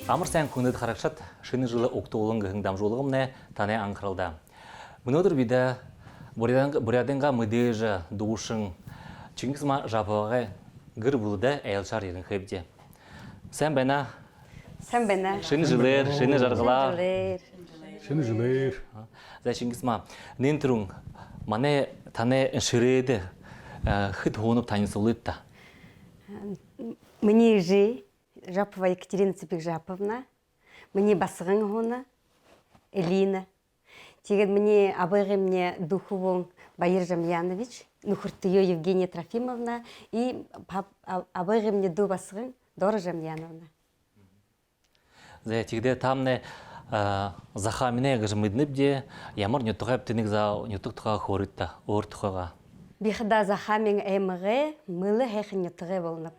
Амар сайн хүнэд харагшат шинэ жылы уктуулан гэн дамжуулгамне таны анхралда. Өнөөдөр бид Бурятинга мэдээж дуушин Чингисма жапаага гэр бүлдэ айлшаар ирэн хэвдэ. Сайн байна. Сайн байна. Шинэ жилээр, шинэ жаргалаар. Шинэ жилээр. За Чингисма нэнтрүн манай таны ширээд хэд хуунав таны сулитта. Мне жи Жапова Екатерина Цепик-Жаповна, мне басган хуна Элина. Тэгээд мне абайгы мне Духовон Баир Жамьянович, Нухуртыё Евгения Трофимовна и абайгы мне ду басган Дора Жамьяновна. За тэгдэ тамне захамине гэж мэднэбдэ ямар нютгап тэнэг за нютгтгаа хоритта өөртөхөга. Бихда захамин эмгэ мылы хэхэн нютгэ болнап.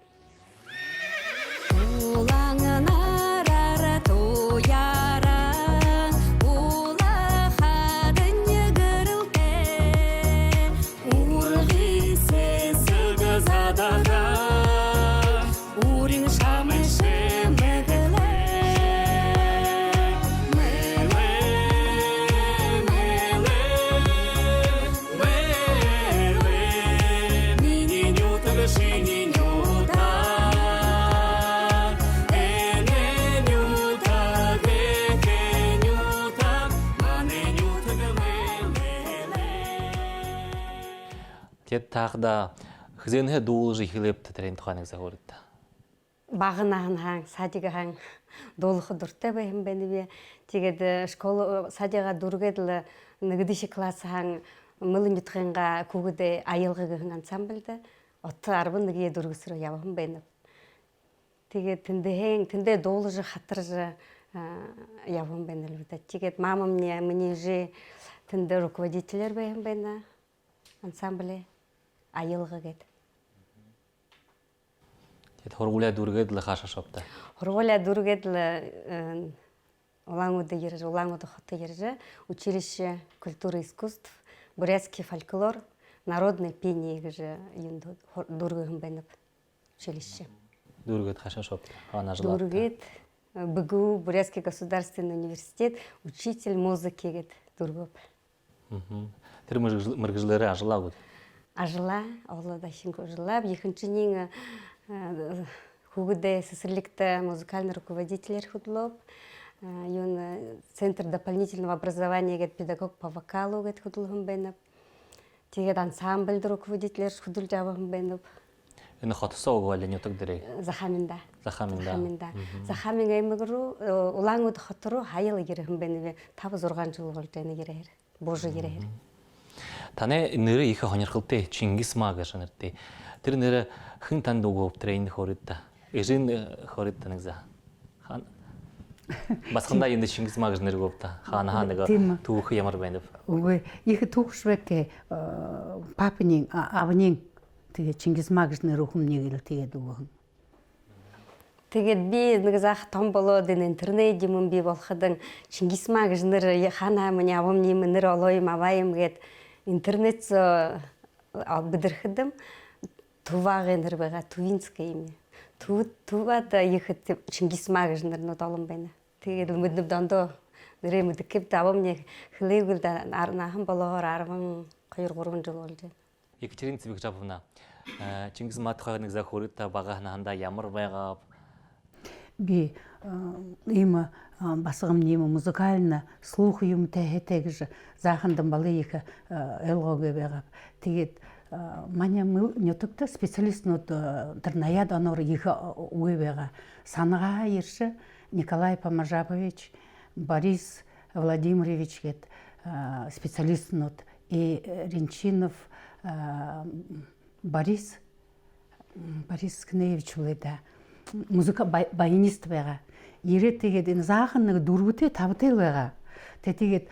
Тэд таахда хзэнэ дуулж ихлэпт тэрэн тухайг загуурд. Багнахан хаан садига хаан дуулах дуртай байм байна би. Тэгээд школ садига дүргээд л нэгдэш класс хаан мөлөн нутгынга күгэд аялгын ансамбльд от 11 дүргэсрөө явсан байна. Тэгээд тэндээ дуулж хатарж явсан байна л да. Тэгээд мама мне же тэндээ руководитель байм байна. Ансамбле аялга гэд. Тэд хоргуулаа дүргээд л хаашаа шопта. Хоргуулаа дүргээд л Улан-Удэ ирж, Улан-Удэ хотод ирж, училище культуры и искусств, бурятский фольклор, народное пение гэж юунд дүргэн байна училище. Дүргээд хаашаа шопта. Ханажлаа. Дүргээд БГУ, Бурятский государственный университет, учитель музыки гэд дүргөв. Тэр мэргэжлэрээ ажлаа. Ажлаа, олоодаа шингөө ажлаа. Ихэнчнийг хүүгдээ сэсэрлэгтээ музыкальный руководитель хөдлөв. Юун центр дополнительного образования гэд педагог по вокалу гэд хөдлөв байна. Тэгээд ансамбль руководитель хөдөлж авсан байна. Энэ хотсоо угаал нютаг дэрээ. Захаминда. Захамин аймаг руу Улан-Удэ хот руу хаял ирсэн байна. 5-6 жил болж байна гэрээр. Божи гэрээр. Таны нэрээ их хонирхолтой Чингисма гэж нэртэй. Тэр нэрээ хэн танд өгөв трейн хоридта. Эжин хоридта нэг за. Хан. Басханда энэ Чингисма гэж нэр өгөвта. Хаана нэг түүх ямар байна вэ? Үгүй их түүхшвэкэ папны авны тэгээ Чингисма гэж нэр өгөх нэг л тэгээд өгөх. Тэгээд би нэг зах том болоод энэ интернет юм би болоход Чингисма гэж нэр хана миний авамны нэр олоим аваим гэд интернет бидэрхэдэм тувагийн нэр байгаа Тувинская имя. Тувад их Чингисма гэж нэрнүүд олон байна. Тэгээд мэднэ дондоо нэрээ мэдгэвд авамны хлээгэл нахан болохоор 12-3 жил болж байна. Екатерина Цепик-Жаповна Чингисма тухайг нэг зах хүрээд байгаа хананда ямар байгаа би им басгамны музыкально слух юмтай хэтэж захандан балы их элгогэ байгаа. Тэгээд манай нютгта специалистнууд тэр наяд оноор их үе байгаа. Санага ирш Николай Поможапович, Борис Владимирович гэд специалистнууд и Ренчинов Борис Кнеевич үлээдэ. Музыка баянист байгаа. Ирээд тэгээд энэ заахан нэг 4-5 байгаа. Тэгээд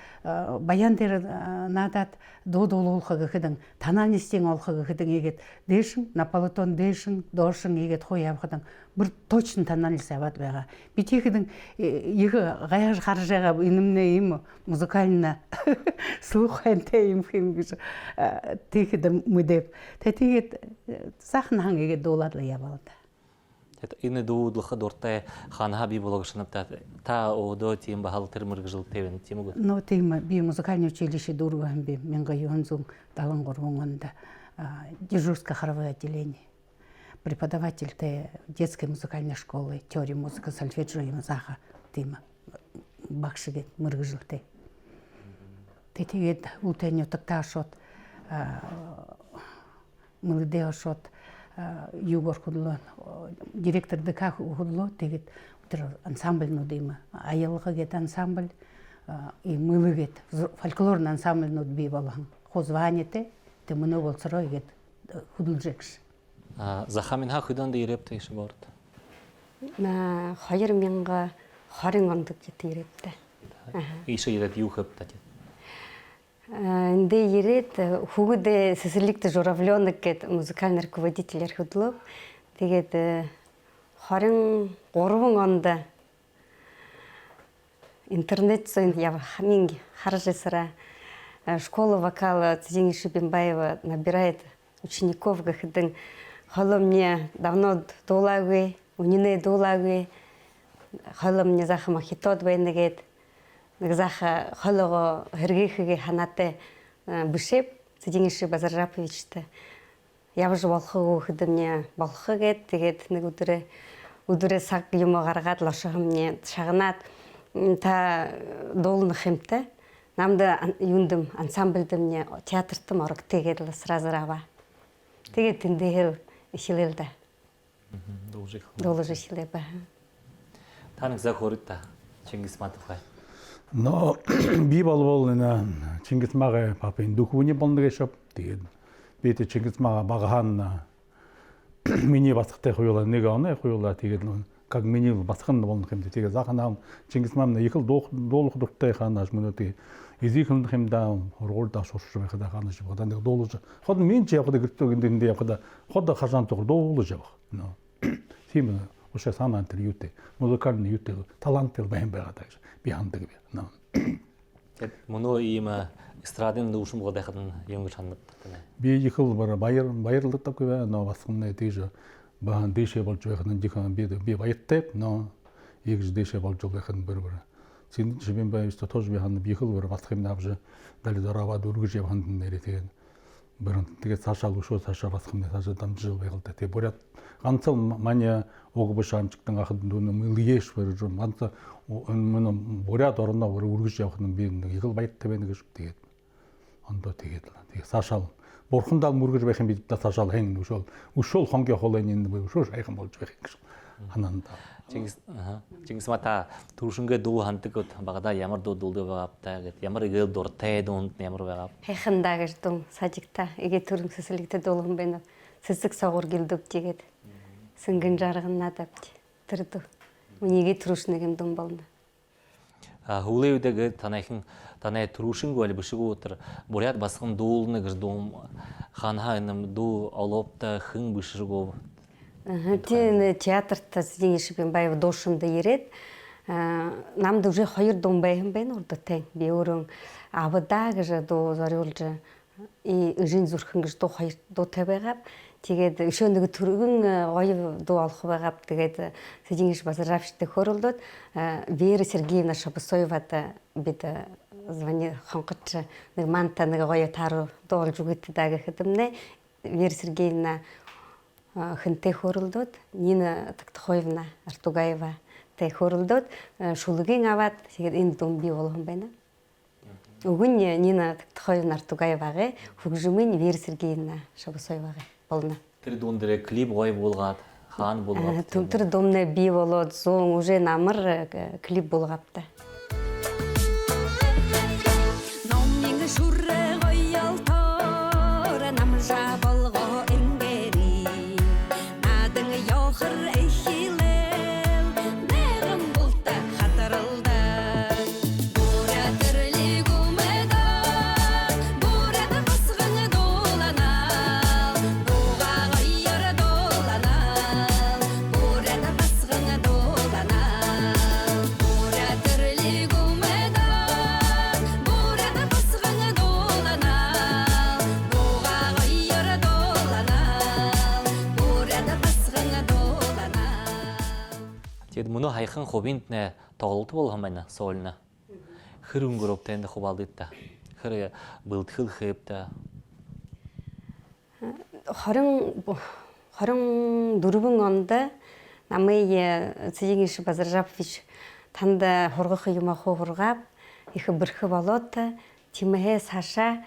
баян дээр надад дуудуулах гэхэд тананистийн олох гэхэд игээд дээшин Наполеон дээшин доошин игээд хуу явахад бүр точно тананист аваад байгаа. Би тийхэд их гаяж харж байгаа инэмнээ юм музыкально слухантай юм хин гэж тийхэд мэдэв. Тэгээд заахан хан игээд дуулаад л яваад. Ины дуудлыха дуртай ханха би бологшынып та одо тим бахал термир гжыл тевен тимуг. Но тема би музыкальное училище Дурган би 1973 года дежурское хоровое отделение. Преподаватель детской музыкальной школы, теории музыки, сольфеджио и мазаха тема бакшиге мыргжыл те. Тетигет утеню такташот молодые шот Югор худло, директор ДК худло, тегет ансамбль нудима, аялыга гет ансамбль и мылы гет фольклорный ансамбль нудби балахан. Хозвание те мыны болсырой гет худлжекш. Захамин ха худан да ирепте иши борт. На 2020 онд ирээд. Иши ирет юхып та. Инде ирээд хүүгдээ Сэсэрлэгт журавлёнок гэд музыкальный руководитель худлоо. Тэгээд 23 онд интернет зэн я хаминг харжесара школа вокала Цзинь Шибимбаева набирает учеников, гэхэдэн холо мне давно дуулагүй, үнинэ дуулагүй, холо мне заха махитод байнэгэд нэг заха холого хэрэгэхгээ ханатай бишэп Цзинь Шиб Базаржаповичтэй явж болохгүй гэхэд мне болох гэд тэгээд нэг өдрөө цаг юм гаргаад лошоо мне шагнаад та дуулнах юмтай намда юндым ансамбльд мне театртым орогтэйгээд сразу рава. Тэгээд тэндээ ишилэлдэ. Дуулж ишилэбэ. Таныг захорита Чингис Матовхай. Но би болвол на Чингис Мага папин духовни болныг шоп тэгээд би тэ Чингис Мага багахан миний басхтай хуйла нэг оноо хуйла тэгээд как миний басхан болныг юм тэгээд заханаа Чингис Мамна их л дуулах дуртай ханаас мөнөд изихэн хэмдаа ургуулда сурч байхад ханаас бодоо нэг дуулж ход мен ч явах гэдэг энэ явах ход хашаан туг дуулж явах но тийм уушаа санаа тэр юутэй музыкальный юутэй таланттай байна байгаад би хандаг би но Тэд мөнөө ийм эстрадын дүүшм годахад юм гэж ханддаг тань. би их л баярлагддаг бай но басхны тийж бахан дэшээ болж байх нь дихэн би баяртай но ягж дэшээ болж байх нь бүр Цзинь Шибимбаев тоже би хан би их л басх юм навж дали дорава дургж явхан нэрээ тэгээд бүр тэгээд цаашаа гүшөө цаашаа басх юм цаашаа дамжиж байх л да тэгээд бүрээ ганцхан маня огбош амжигтан ахад нүн мэлгэж бүр ганц мөн бүрээд орноо үргэж явах нь би нэг их л баяртай байна гэж тэгээд ондоо тэгээд цаашаа бурхандаа мөргөж байх юм би цаашаа хэн өшөөл хонгийн холын энэ өшөө шайхан болж байх гэж хананда. Чингис Мата түршингээ дуу хандаг багада ямар дуу дуулдаг байгааптай гэд ямар игээл дуртай дуунд ямар байгаа. Хайхандаа гэж дун сажигта игээ төрөн Сэсэрлэгт дуулган байна. Сэсэг сагуур гэлдэг жигээд сэнгэн жарган надад тэр дүү. Үнийг түршнэг юм дун болно. Хөвлөйдөө танай түршинг бол бишгүү тэр буряд басхан дуулны гэж дуу ханха юм дуу олопта хэн бишргөө. Тийм театрт Цзинь Шибимбаев дуушинд ирээд намд уже 2 дун байсан байна урдтай. Би өөрөө авда гэж дуу зориулж и жин зүрхэн гэж дуу 2 дуутай байгаа. Тэгээд өшөө нэг төргөн гоё дуу олох байгаа. Тэгээд Цзинь Шиб Базаржаповичтэй хөрөлдөөд Вера Сергеевна Шабасоевад бид звони хонгоч нэг манта нэг гоё тааруу дуулж өгöd даа гэхэд өмнө Вера Сергеевна хэнтэй хөрөлдөөд Нина Тактахоевна Артугаева тэй хөрөлдөөд шүлгийн аваад тэгээд энэ дум бий болгон байна. Өгөн Нина Тактахоевна Артугаеваගේ хөгжмийн Вера Сергеевна Шабасоеваගේ болно. Тэр дуун дээр клип гоё болгоод хаан болгоод тэр думны бий болоод 100 уже намар клип болгооптай. Тэгэд мөнө хайхан хобинт нэ тоглолт болгон байна сольна. Хэр өнгөрөв танд хубалдыт та. Хэр бэлтгэл хэв та. 24 онд намайг Цэжигиш Базаржапович танд хургах юм хургав их бэрх болоод тимээ саша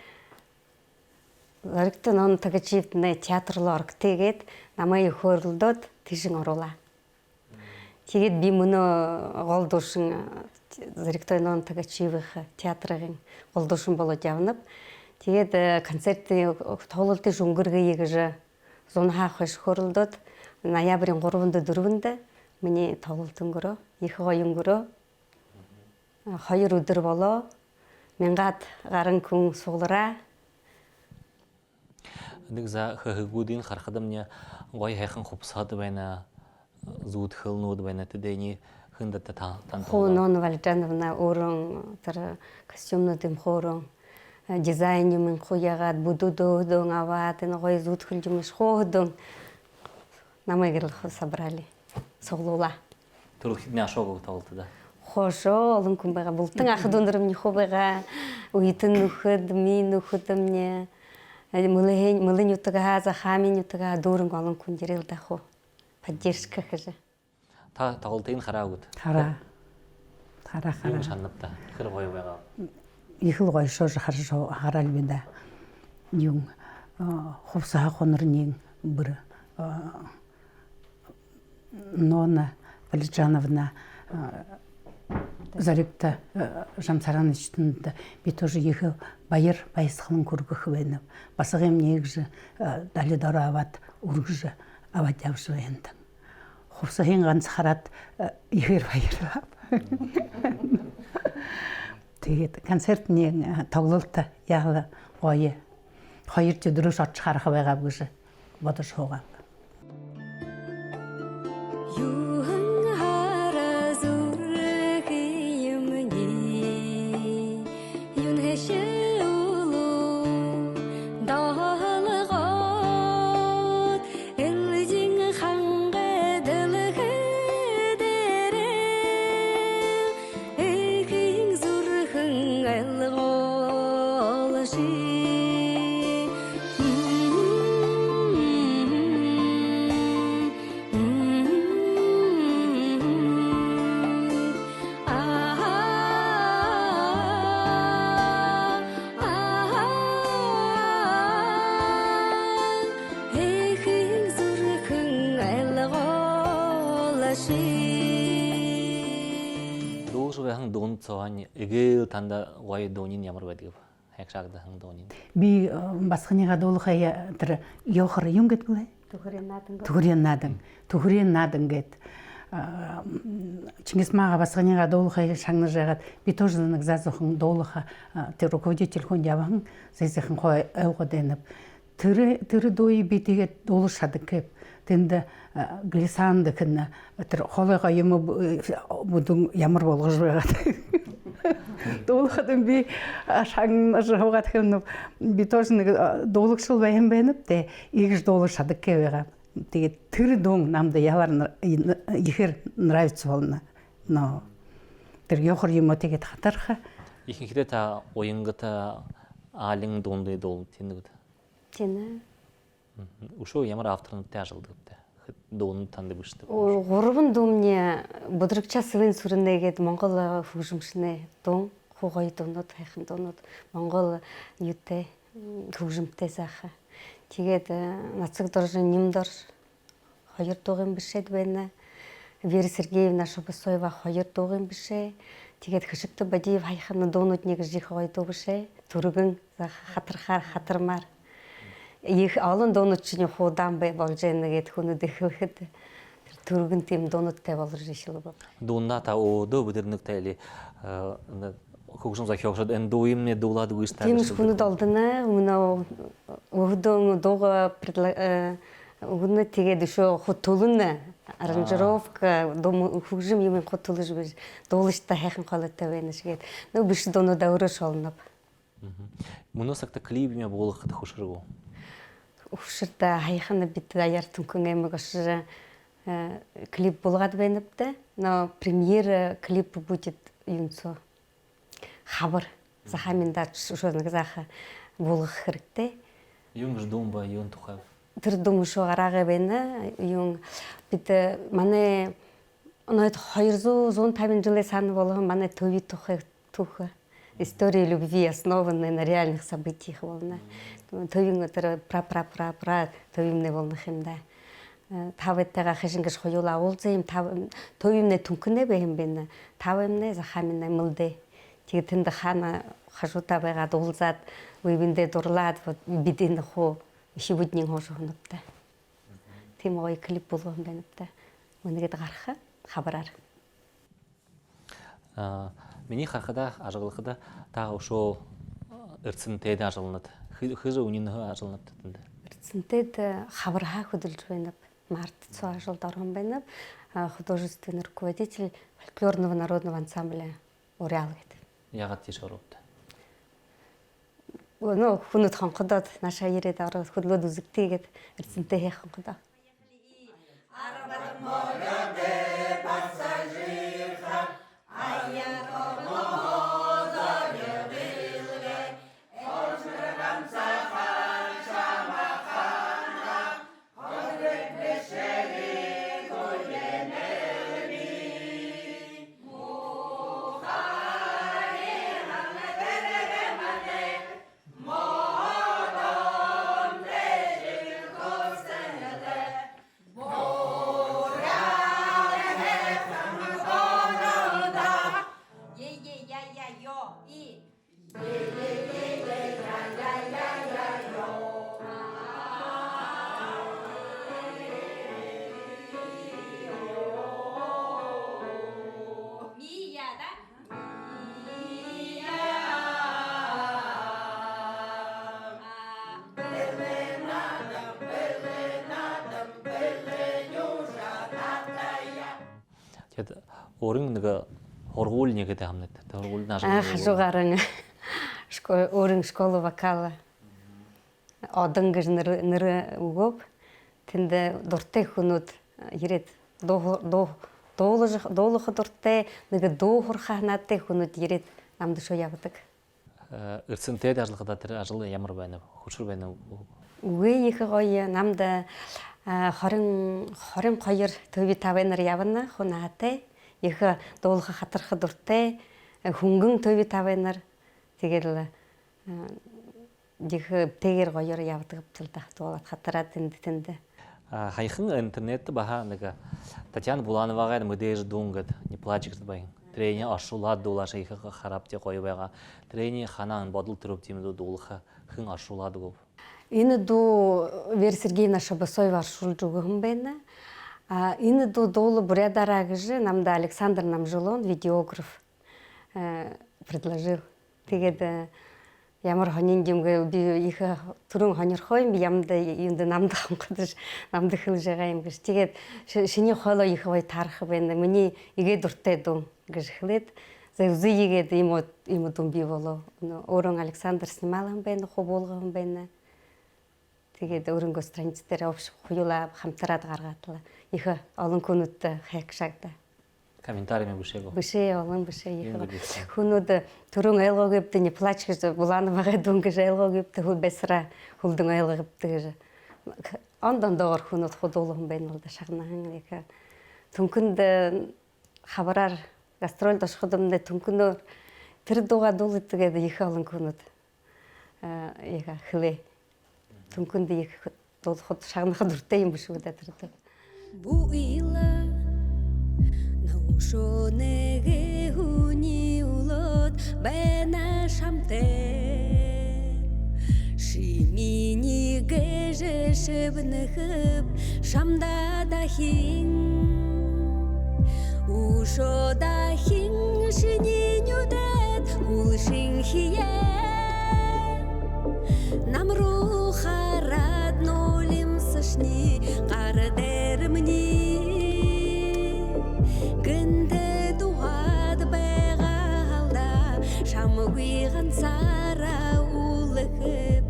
Зоригтой нон тагчивднэ театрлоо оргтэйгээд намайг хөөрөлдөөд тийшин оруулаа. Тэгээд би мөнөө гол душин Зоригтой нон тагчивх театрын гол душин болоод явнав. Тэгээд концертын тоглолтын шүнгэргээ гэж зун хаах хөөрөлдөөд ноябрийн 3-нд 4-нд миний тоглолт өнгөрөө их гоё өнгөрөө 2 өдөр болоо 1000-аад гарын хүн суглараа. Нэг за хэгүүдийн харахад мне гой хайхан хупсаад байна. Зүүд хөлнүүд байна тэдэний хэндэт тан. Хонон Валжановна өрөн тэр костюмнуудын хоорон дизайн юм хуягаад будудөөдөн аваад энэ гой зүүд хөлж юм шхөөдөн намайг л собрали. Соглуула. Тэр хидний ашоог тоглолт да. Хошоо олон хүн байгаа. Бултан ах дүндэрмний хөө байгаа. Үйтэн нөхөд ми нөхөд мне мөлэн ютага за хамин ютага дөрөнгө олон хүн ирэл дах уу. Поддержка гэж. Та тоглолтын хараагууд. Хараа. Юм шанапта. Хэр гоё байгаа. Их л гоё шоо харшоо хараал бинда. Юм хувсаа хонорнийн бүр Нона Валжановна Зоригтой Жамсаранычтанд би тоже их баяр баясгалан хүргэх байна. Басгын нэгж далидор аваад үргэж аваад явж байна. Хувсахийн ганц хараад ихэр баярлаа. Тэгээд концертны тоглолт яа гоё 2 өдрөөс очих харах байгаа гэж бодож байгаа. Дуулшуугийн дуун цаан эгэ танда гоё дуунин ямар байдаг вэ? Хайгшаагда хан дуунин. Би басхныга дуулахая тэр ёхор юм гэдгүй. Түгрийн наадан гэд Чингис Маага басхныга дуулахая шагнаж ягаад би тоже нэг зазуухан дуулаха тэр руководитель хүн явхан зэсхэн хой авгадэнэ. Тэр дууи би тэгээд дуулшадаг гэв. Тэнд глисанд гэн тэр хоолойгоо юм бүдүн ямар болгож байгаад дуулахад би шагнаж хавгаад хэвнэ би тоже нэг дуулагчл байна тэ ийгж дуулшадаг гэвэга. Тэгээд тэр дун намд явар ихэр нравится болно. Но тэр ёхор юм тэгээд хатарха. Ихэнхдээ та уянгата аалин дуунды дуул тэнэгд. Тэнэ. Ушуу ямар авторнуудтай ажилладаг вэ? Дуун танд бишдэг. 3 дүмний бодрогчаа свэн сүрнэгээд Монгол хөгжимчнээ дуун хугой дуунууд хайхан дуунууд Монгол юутэй хөгжимтэй сайхан. Тэгээд Нацаг доржин Нимдор 2 дуугийн бишэд байна. Вера Сергеевна Шубасоева 2 дуугийн бишээ. Тэгээд Хөшигтэй Бадиев хайхан дуунууд нэг их гоё дуу бишээ. Түргэн хатархаар хатармаар их олон дуунууд чинь хуудаан бай болж байна гэд хүнүүд их ихэд тэр түргэн тийм дуунуудтай болж ишэл баг. Дуунна та өөдөө бүдэрнэг тайли хөгжим захиогшод энэ дууимны дуулаад үгүйс таа. Тийм хүнүүд олдно. Өмнө өөдөө дууга өгнө тэгээд өшөө хот төлнө аранжировка хөгжим юм хот төлж биш дуулжтай хайхан холотой байна шигээд нэг биш дуунууд өөрөө шолно. Мөнөөсөгт клип юм болгоход хөшрөгөө. Өвшөрдө хайхан бид аяар түнхэн аймаг ошир клип болгоод байна да. Но премьер клип будет юунцо хабар захаминда шууд нэг заах болгох хэрэгтэй. Юун гэж дум ба юун тухай. Тэр дүм шүү гараагаа байна. Юун бид манай онойд 250 жилийн сан болгон манай төвийн тухай түүх история любви основанная на реальных событиях болно. Төвийн тэр пра төвийн болгох юм да. Тавтайгаа хашингаш хоёулаа уулзсан юм төвийн түнхнээ байх юм байна. Тавын захамин мэлдэ. Тэгээд тэнд хаана хашуута байгаад уулзаад үеиндээ дурлаад бидний хуу ишивүдний хоош хоногтой. Тийм гоё клип болгох юм байна да. Үнэгээд гарах хабараар. Миний харахада ажиглахада та өшөө эрдсэнтэд ажигланад хэр үнийн ажигланад тэнд. Эрдсэнтэд хабар хаах хөдөлж байна. Март цоо ажилд орхон байна. Художественный руководитель фольклорного народного ансамбля Урал гэдэг. Ягаад тийш оруулаад? Хүнөд хонходоод наашаа ирээд ороод хөдлөөд үзэгтэйгээд эрдсэнтэй хийх хонходоо. Өөрийн нэг хоргуул нэгэд хамнад. Хоргуул нааш. Хажуугаар өөрийн школ вокал одон гэж нэр өгөөв. Тэнд дуртай хүнүүд ирээд дуулах дуртай нэг дуу хурхаа надтай хүнүүд ирээд намд шүү явдаг. Эрдсэнтэд ажиллахад тэр ажил ямар байна вэ? Хөшөр байна уу? Үгүй их гоё намд 22 төвийн тавынаар явна хунаатай. Их дуулах хатарх дуртай хөнгөн төвийн тавынаар тэгэл их тэгэр гоёор явдаг бэлдэх дуулаад хатараад тэнд. Хайхан интернет баха нэг Татьяна Булановагаар модэж дунгад не плач гэж байна. Трени ашуулаад дуулаш их харапти гоё байгаа. Трени ханаа бодол төрөв тийм дуулах хэн ашуулаад гов. Энэ дуу Вера Сергеевна Шабасоева ашуулж өгөх юм байна. Энэ дуулу бурядараа гэж намда Александр Намжулон видеограф предложил. Тэгээд ямар хонин юмгээ би их түрэн хонирхоо юм ямда юунд намд хонходож намд хэлж байгаа юм гэж. Тэгээд шиний хоолой их гоё тарах байна. Миний игээ дуртай дуу гэж хэлээд зэвзийгээд юм дум би болоо. Өөрөө Александр снимал юм байна, хубуулга юм байна. Тэгээд өөрөнгөө страниц дээр хуйла хамтраад гаргатлаа. Их олон хүнүүд хайгшаагда. Комментарий мэгүшээгөө. Бишээ олон бишээ их. Хүнүүд төрөн айлгоогэвд не плач гэж Булановагаа дүнгэж айлгоогэвд хөл бэсра хөлдөн айлгоогэвд гэж. Ондондоор хүнүүд худуулган байна л да шагнахан их. Түнхэнд хабараар гастролд очиход өмнө түнхнөөр тэр дууга дуулдаг их олон хүнүүд их хлээ. Түнхэнд их дуулахад шагнахад дуртай юм биш үү да тэр дуу. Буила наушонеге хуни улот бена шамте шимини гэжэ шэвнэхэп шамда дахин ушо дахин шининюдэт улшин хие намру харад нолим сашни qardэрмни гэнтэ дуад байгаалда шамгүй ганцаараа улэхэп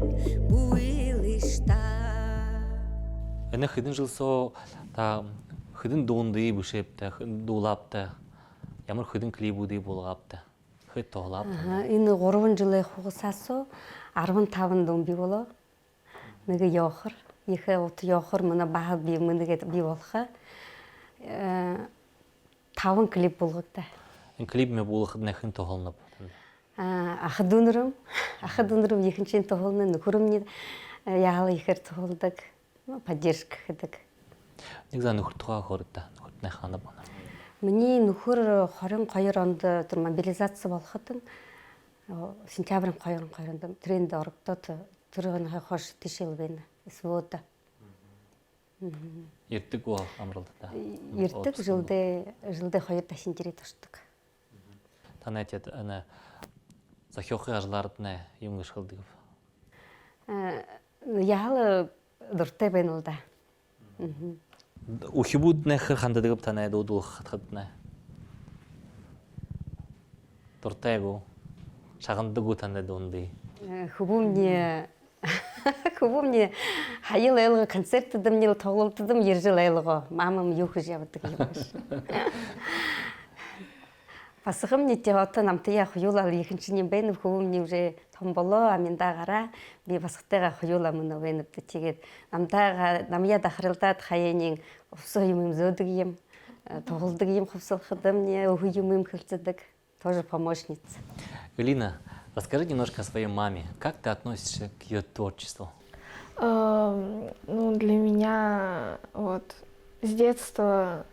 буйлышта. Энэ хэдэн жил суу та хөдөн дуунды бүшэптэй, дуулаптай. Ямар хөдөн клипүүдийг булгааптай. Хөт тоглаап. Энэ 3 жилийн хугацаас 15 дун бий болоо. Нэг явахар, ихэ ут явахар мана баа би мэнэгэд бий болох. 5 клип болгодог. Энэ клип мэ булахад нахын тоглоно. Ах дүнрëm ихэнчийн тоглоно нөхөрмний яал ихэр тоглодог. Поддержка гэдэг. Нэг за нөхөр тухай хортой. Нөхөртний хана байна. Миний нөхөр 22 онд тэр мобилизаци болоход сентябрь 22-нд тренд орогдоод тэрийн хойш тишэл байна. Свод. Ирдэг уу амралд та. Ирдэг жилдээ 2 дахин жирээд ордог. Танайд ана захиохын ажлаард нэ юм гიშгэлдэг. Яал дуртай байна уу да. Ухибуд нэх хандадаг танай дуудуулах хатхад нэ. Дуртайгу шагандаг танай дуунды. Хөвөмний хаял айлга концерттэд минь тоглолтод иржил айлга мамам юу хийж явдаг юм биш. Басхамны театр намтая хуйулал ихэнчний бэн хөвөмний үрэ том болоо аминдаагаараа би басхтайгаа хуйулаа мөн өгнөд тэгээд намья дахралдаад хаяанын увсаа юм зөөдөг юм тоглодог юм хувьсалхад мне өхөө юм хэлцэдэг тоже помощница. Элина, расскажи немножко о своей маме. Как ты относишься к ее творчеству? Ну, для меня вот с детства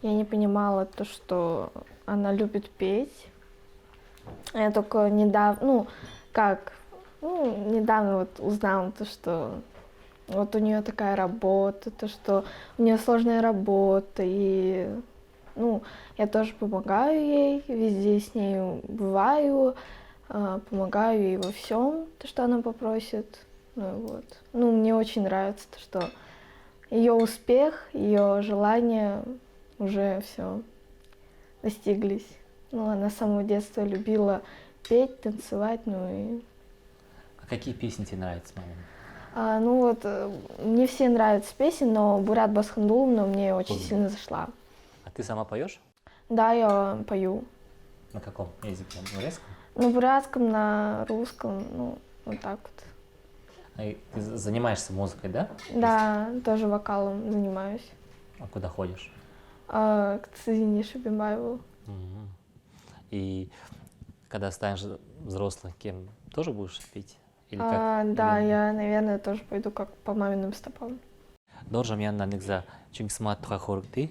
я не понимала то, что она любит петь. Я только недавно, недавно вот узнала то, что вот у нее такая работа, то, что у нее сложная работа, и я тоже помогаю ей, везде с ней бываю, помогаю ей во всем, то, что она попросит. Мне очень нравится то, что ее успех, ее желания уже все достиглись. Она с самого детства любила петь, танцевать, А какие песни тебе нравятся, мама? Мне все нравятся песни, но Бурят Басхандуловна мне очень сильно зашла. А ты сама поешь? Да, я пою. На каком языке? На бурятском? На бурятском, на русском, вот так вот. Ты занимаешься музыкой, да? Да, тоже вокалом занимаюсь. А куда ходишь? К Цзине Шабимаеву. И когда станешь взрослым, кем тоже будешь петь? Или Да, я, наверное, тоже пойду как по маминым стопам. Доржам ян нанигза Чингисмат тухай хорогдъя.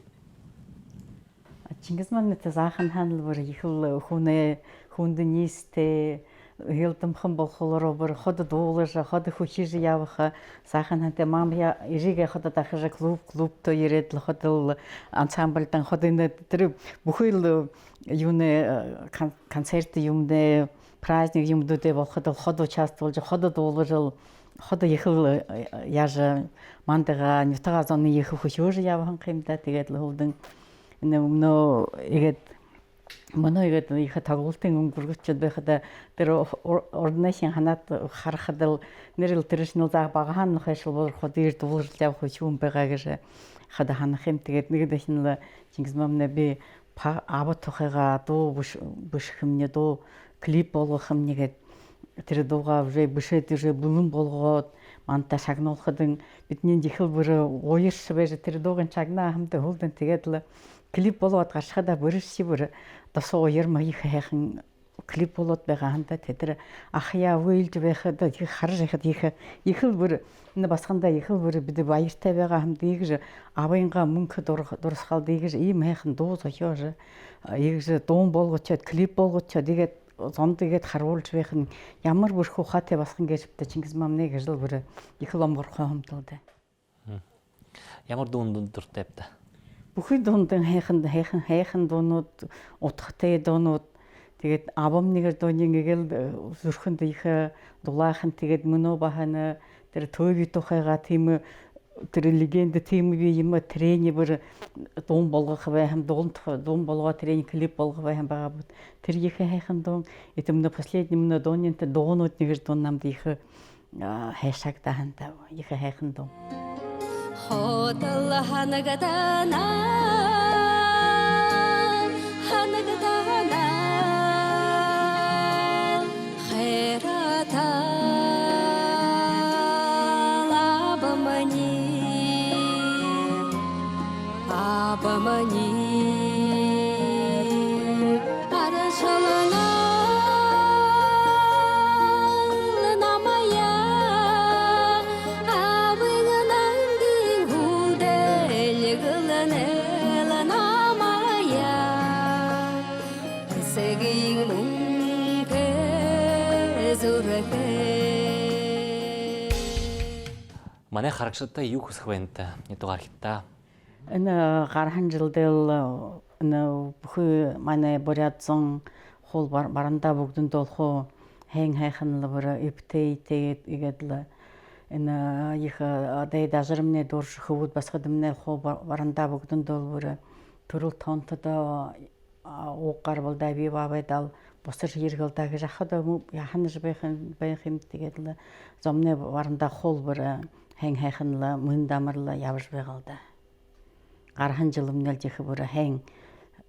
Чингисманнэт заахан ханал бүр ихэл хүнд нийстэй хэлдэмхэн болохоор бүр хот дуулаж хот хүчиж явах саахан хантай мамя ирийг хот дахиж клубто ирээд л хот ансамбльдан хот энэ тэр бүхэл юуны концерт юмдэ праздник юмдүүдээ болоход хот участвуулж хот дуулаж хот ихэл яаж мандага нютага зоны их хүчиж явах юм да тэгээд л хөвдөн нөө игээд моногээд их тагуултын өнгөргөчд байхад тэр орднашин ханаад харахад л нэрэл тэршнэл заа багахан хэшл хот ирд дуулж явах хүчүүн байгаа гэж хада ханах юм тэгээд нэг дэшнэл Чингисмамна би аваад тухайга дуу бүшхэмнэ дуу клип болгох юм нэгэд тэр дууга уже бүшээд уже бүлэн болгоод манта шагнуулахад бидний ихэл бүр уярш байж тэр дуугийн чагнаа хамтаа хөлдөн тэгээд л клип болоод гарчхада бүрш бүр тосоо уяр маяг хайхан клип болоод байгаа хамтаа тэр ахя уйлж байхад их харж байхад ихэл бүр энэ басхандаа ихэл бүр бид баяртай байгаа хамтаа ийгж авынга мөнгө дурсгалд ийгж ийм хайхан дуу зохиож ийгж дуун болгочоод клип болгочоод ийгээд зонд игээд харуулж байх нь ямар бүр ухаатай басхан гэж битэ Чингисмамны гэж л бүр ихэл омгорхой хомтолтой. Ямар дуун дуртай та? Бүхий дуундан хайхан дуунууд утгатай дуунууд тэгээд абомныгэр дууныг ингээл зүрхэнд их дулаахан тэгээд мөнөө бахана тэр төвөг тухайга тийм тэр легенд тийм би юм трени бүр дуун болгох байхам дуун болгоо трени клип болгох байхам байгаа бод тэр их хайхан дуун этэмнэ последний мөнөө дуунинт дуунууд нэгэр дуун намд их хайшааг таахантай их хайхан дуун Хотал ханагатана хайрата абамани арашалана намая абыгнандин гулделгыланела намая сегин мунке зурахе Манай харагшатта юу хүсэх байна та? Нэтугаар хитта. Энэ гархан жилдэл энэ бүхий манай бурятсан хол баранда бүгдэнд болох хэн хайхан лавра эптей тэгээд игэдл энэ их дэй дажрымны дурш хөвд басхадмны хол баранда бүгдэнд болвор төрөл тонтод угар болда би бабайдал босор хэргэлдэг жахад яханж байхын тэгээдл зомны баранда хол бүр хэн хайхан ла мөн дамарла явж байгалда гархан жилмнэл жих бүр хэн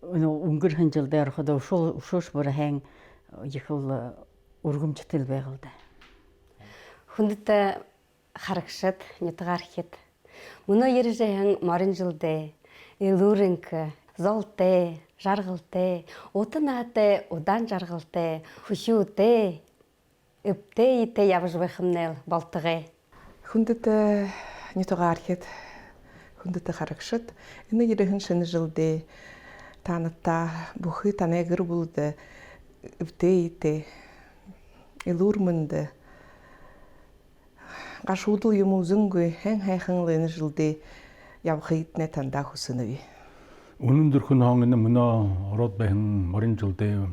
өнгөрхөн жилдээ ороход ушууш бүр хэн ихэл өргөмжтөл байгалда. Хүндэт харагшад нэтгаархэд мөнөө ярижэн морин жилдээ элүүрэнк золтэй жаргалтай утанаатай удаан жаргалтай хөшөөтэй эвтэй явж байхнэл болтгоо. Хүндэт нэтгаархэд хүндэт харагшад энэ ирхэн шинэ жилдээ таната бүхий танай гэр бүлд эвтэй элүүрмэнд гашуудл юм үзэнгүй хэн хайхан энэ жилдээ явах иднэ тандаа хүснэви. Өнөөдрхөн хонгон мөнөө ороод байна морин жилдээ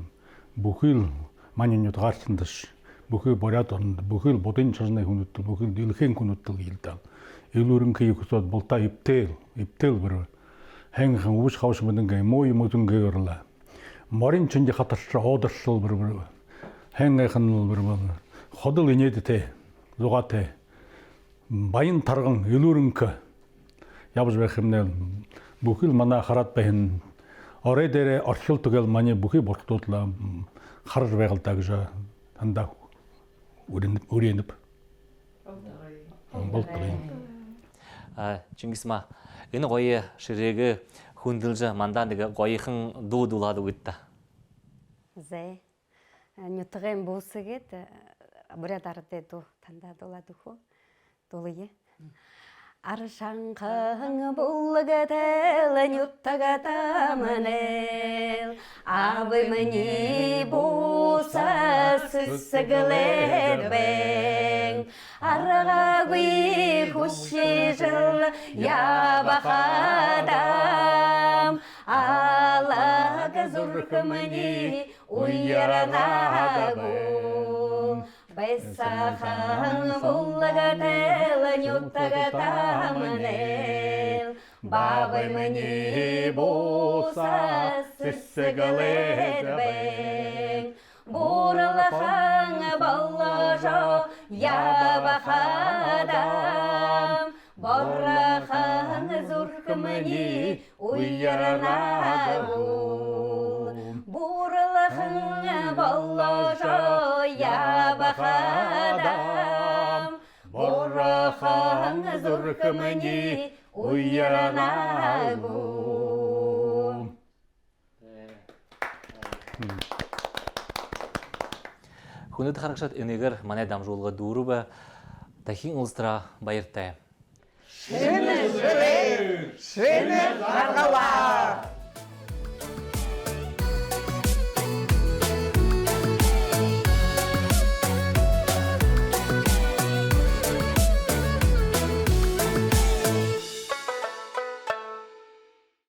бүхий маний нутгаарчдаш бүхий боряд онд бүхий будын чарны хүндэт бүхий дэлхийн хүндэт гилдэ. Элүүрэнхий хүсод болта эвтэл бүр хэнхэн үш хавш мэдэнгэ муу юм үзэнгээрлээ. Морин чинж хатарч оодоршол бүр хэнхэн бүр ходол инээдтэй зугаатай баян тарган элүүрэнх явж байх юмнээ бүхий манай хараад байна. Орой дээр оршил тэгэл манай бүхий болтуудлаа харж байгалдаа гэж тандаа үрэнэп болтгоо. Чингисма энэ гоё ширээг хүндэлж мандаа нэг гоёхан дуудуулаад үгдэ. Зэ нютгэн бүсгээд буряд ардэ ду тандаа дуулаад өгөө. Дуулъя. Аршанхан булгатэл нютагатаманэл абымани бусас сэгэлэбэн аргагви хушижл ябахадам алаг зуркмани уяранагу Бесахан булгатэл нютагатаманэл бабай мани бусас сэгэлэбэн буралхан баллажо ябахадам боррахан зуркмани уяранагу буралхан баллажо ябахадам боррахан зуркмани уяранагу. Хүндэт харагшат энэгээр манай дамжуулга дүүрбэ дахин улстраа баяртай. Шинэ гаргаваа